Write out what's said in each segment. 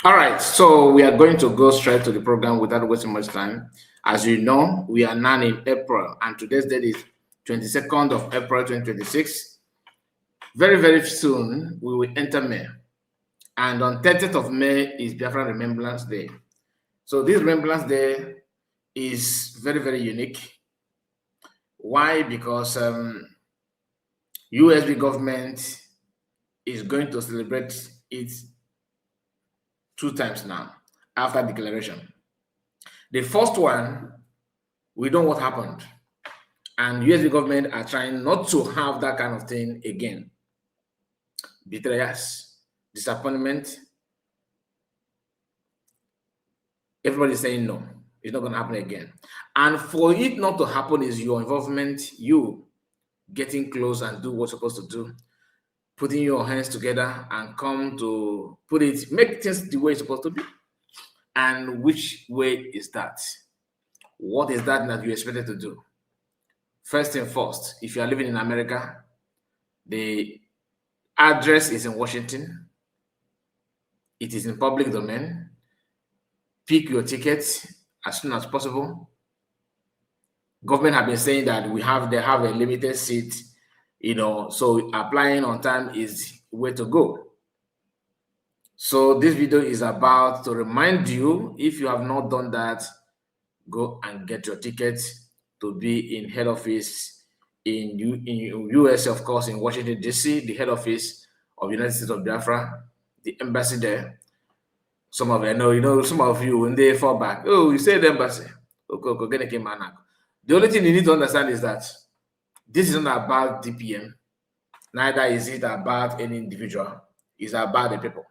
All right, so we are going to go straight to the program without wasting much time. As you know, we are now in April, and today's date is 22nd of April 2026. Very, very soon, we will enter May. And on 30th of May is Biafra Remembrance Day. So this Remembrance Day is very, very unique. Why? Because USB government is going to celebrate it 2 times now after declaration. The first one, we know what happened. And USB government are trying not to have that kind of thing again. Betrayals, disappointment. Everybody's saying no, it's not going to happen again. And for it not to happen is your involvement, you getting close and do what you're supposed to do, putting your hands together and come to make things the way it's supposed to be. And which way is that? What is that you expected to do? First and first, if you are living in America, the address is in Washington. It is in public domain. Pick your tickets as soon as possible. Government have been saying that they have a limited seat, so applying on time is where to go. So this video is about to remind you, if you have not done that, go and get your tickets to be in head office in US, of course, in Washington, D.C., the head office of United States of Biafra, the embassy there. Some of you some of you, when they fall back, oh, you say the embassy. The only thing you need to understand is that this is not about DPM, neither is it about any individual, it's about the people,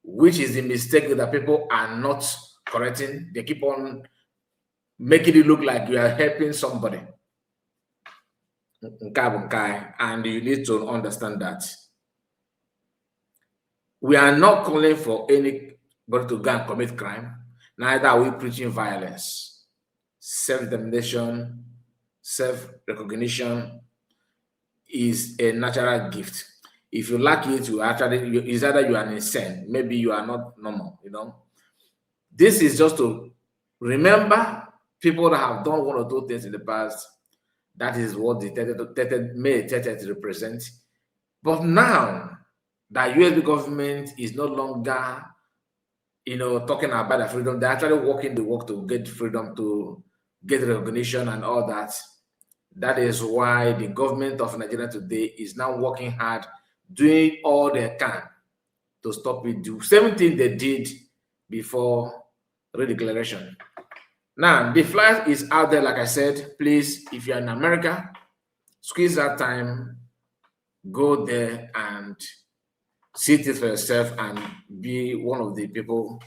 which is the mistake that people are not correcting. They keep on making it look like you are helping somebody. And you need to understand that we are not calling for anybody to go and commit crime, neither are we preaching violence. Self-determination, self-recognition is a natural gift. If you lack it, it's either you are insane, maybe you are not normal, This is just to remember people that have done one or two things in the past. That is what the May 30th represents. But now that USB government is no longer, talking about the freedom, they're actually working the work to get freedom, to get recognition and all that. That is why the government of Nigeria today is now working hard, doing all they can to stop it. Do same thing they did before redeclaration. Now, the flyer is out there, like I said. Please, if you're in America, squeeze that time, go there and see it for yourself and be one of the people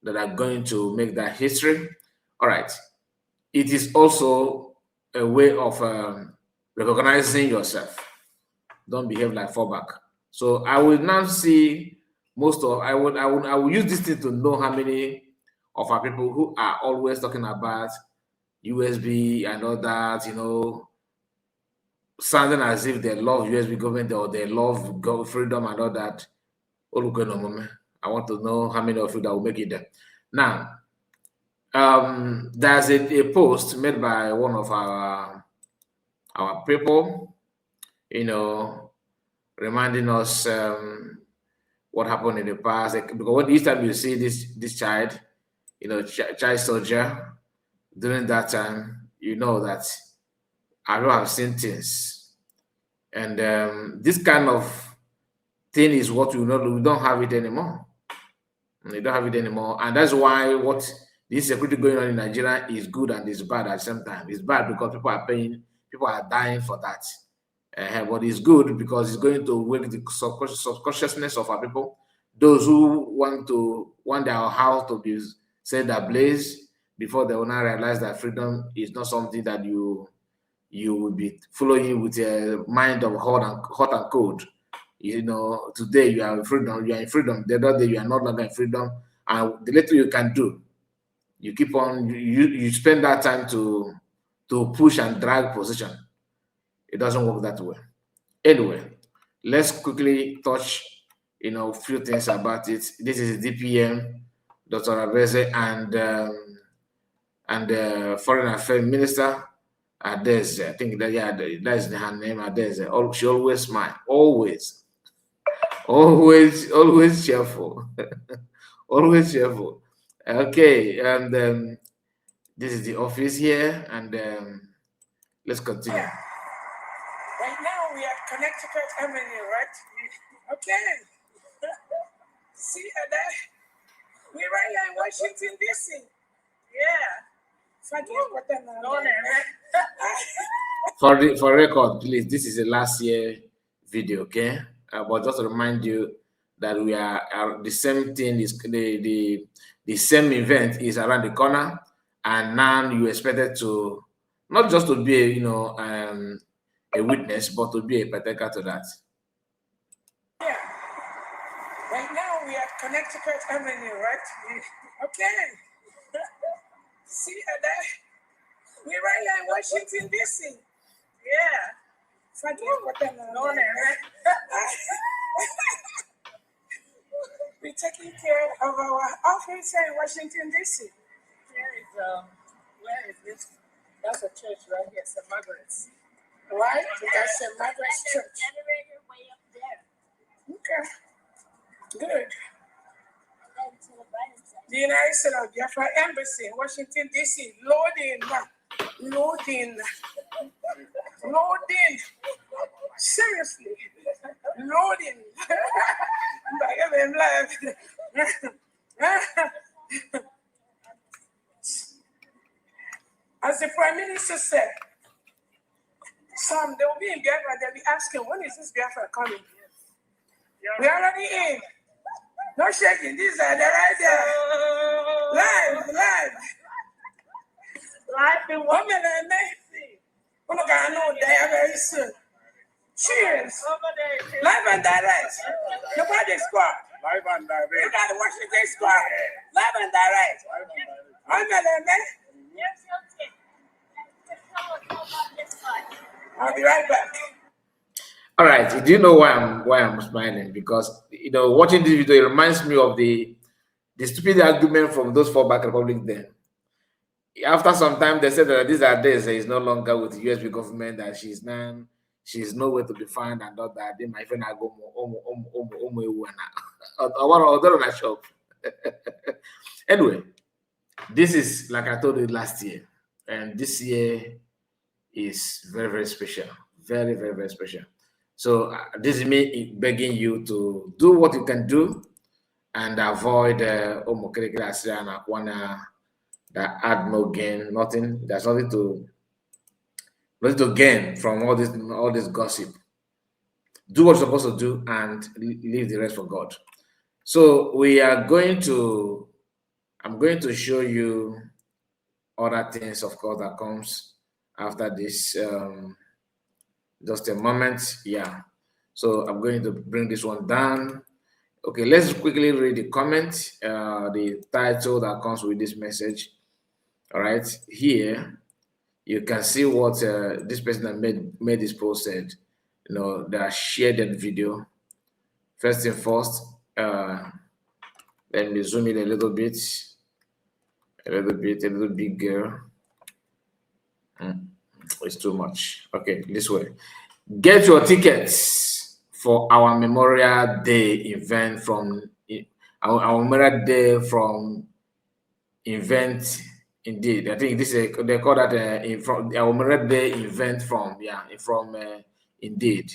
that are going to make that history. All right. It is also a way of recognizing yourself. Don't behave like fallback. So I will now see I will use this thing to know how many of our people who are always talking about USB and all that, sounding as if they love USB government or they love freedom and all that. I want to know how many of you that will make it there. Now, there's a post made by one of our people, reminding us what happened in the past. Because each time you see this child, child soldier, during that time, that I don't have seen things, and this kind of thing is what we don't have it anymore. We don't have it anymore, and that's why what this security going on in Nigeria is good and it's bad at the same time. It's bad because people are paying, people are dying for that. But it's good because it's going to wake the subconsciousness of our people. Those who want their house to be set ablaze before they will not realize that freedom is not something that you will be following with a mind of hot and cold. Today you are in freedom, the other day you are not longer in freedom, and the little you can do, you keep on, you spend that time to push and drag position. It doesn't work that way. Anyway, let's quickly touch few things about it. This is DPM, Dr. Abeze, and the Foreign Affairs Minister, Adeze. I think that that is her name, Adeze. She always smile, always cheerful, always cheerful. Okay, and this is the office here, and let's continue. Right now we are Connecticut Avenue, right? Okay. See that? We're right here in Washington, D.C. Yeah. For record, please, this is the last year video, okay? But just to remind you that we are the same thing is the same event is around the corner, and now you expected to not just to be a witness, but to be a partaker to that. Yeah. Right now we are Connecticut Avenue, right? Okay. See that? We're right here in Washington, D.C. Yeah. We're taking care of our office here in Washington, D.C. Where is this? That's a church right here, St. Margaret's. Right? That's St. Margaret's Church. Generator way up there. Okay. Good. The United States of Biafra Embassy in Washington, D.C. Loading. Seriously. Loading. As the Prime Minister said, they will be in Biafra, they'll be asking, when is this Biafra coming? We're already in. No shaking, these are the right there. Live in 1 minute. We're not going to know there very soon. Cheers. Live and direct. The Project Squad. Live and direct. You got the Washington Squad. Live and direct. 1 minute. I'll be right back. All right. Do you know why I'm smiling? Because watching this video, it reminds me of the stupid argument from those 4 back republics then. After some time, they said that these are days is no longer with the USB government, that she's nowhere to be found, and all that. They might even go on a shop. Anyway, this is like I told you last year, and this year is very, very special. Very, very, very special. So this is me begging you to do what you can do and avoid that add no gain, nothing. There's nothing to gain from all this gossip. Do what you're supposed to do and leave the rest for God. So I'm going to show you other things, of course, that comes after this. Just a moment. Yeah. So I'm going to bring this one down. Okay, let's quickly read the comment, the title that comes with this message. All right, here you can see what this person that made this post said. They shared that video. First thing first, let me zoom in a little bigger. It's too much. Okay, this way. Get your tickets for our Memorial Day event from our Memorial Day from event. Indeed, I think this is they call that from our Memorial Day event from Indeed.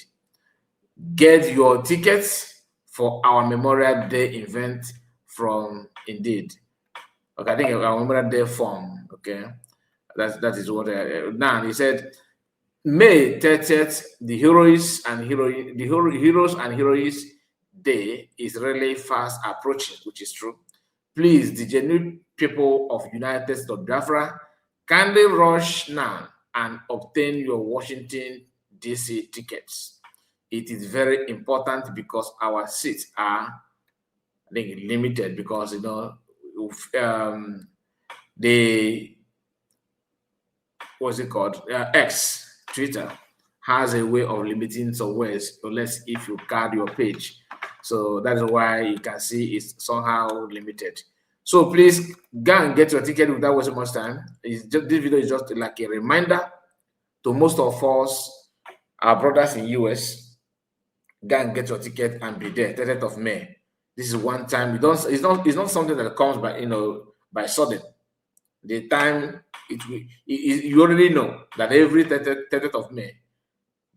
Get your tickets for our Memorial Day event from Indeed. Okay, I think our Memorial Day form. Okay, that is what. Now he said, May 30th, the Heroes and Heroes Day is really fast approaching, which is true. Please, the genuine people of United States of Biafra, kindly rush now and obtain your Washington, D.C. tickets. It is very important because our seats are, I think, limited because, what's it called? X, Twitter, has a way of limiting some words, unless if you card your page. So that is why you can see it's somehow limited. So please go and get your ticket without wasting much time. It's just, this video is just like a reminder to most of us, our brothers in US. Go and get your ticket and be there, 30th of May. This is one time. You don't. It's not something that comes by by sudden. The time you already know that every 30th of May,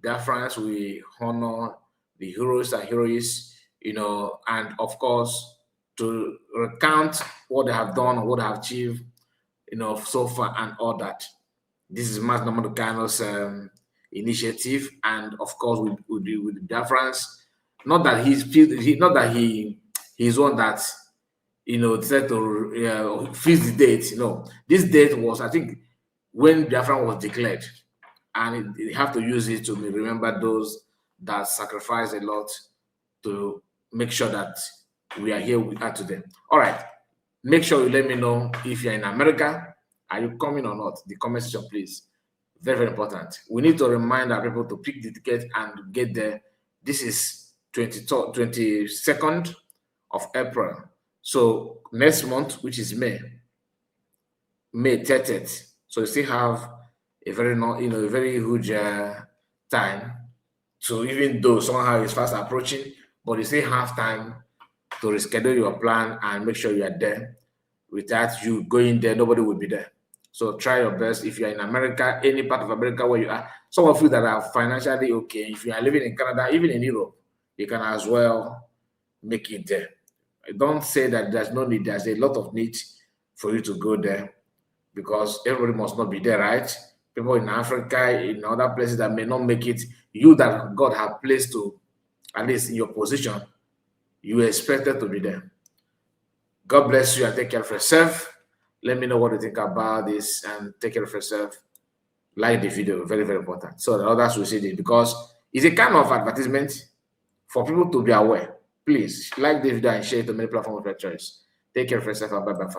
Biafrans will honor the heroes and heroes, and of course to recount what they have done, what they have achieved, so far and all that. This is Mas Namadukano's initiative, and of course with Biafrans. Not that not that he's one that decided to fix the date. This date was, I think, when Biafra was declared, and they have to use it to remember those that sacrificed a lot to make sure that we are here with us today. All right, make sure you let me know if you're in America. Are you coming or not? The comment section, please. Very, very important. We need to remind our people to pick the ticket and get there. This is 22nd of April. So next month, which is May 30th. So you still have a very huge time. So even though somehow it's fast approaching, but you still have time to reschedule your plan and make sure you are there. Without you going there, nobody will be there. So try your best. If you're in America, any part of America where you are, some of you that are financially okay, if you are living in Canada, even in Europe, you can as well make it there. Don't say that there's no need. There's a lot of need for you to go there, because everybody must not be there, right? People in Africa, in other places that may not make it, you that God have placed to, at least in your position, you are expected to be there. God bless you and take care of yourself. Let me know what you think about this, and take care of yourself. Like the video, very, very important. So the others will see this, because it's a kind of advertisement for people to be aware. Please like the video and share it to many platforms of your choice. Take care of yourself and bye-bye.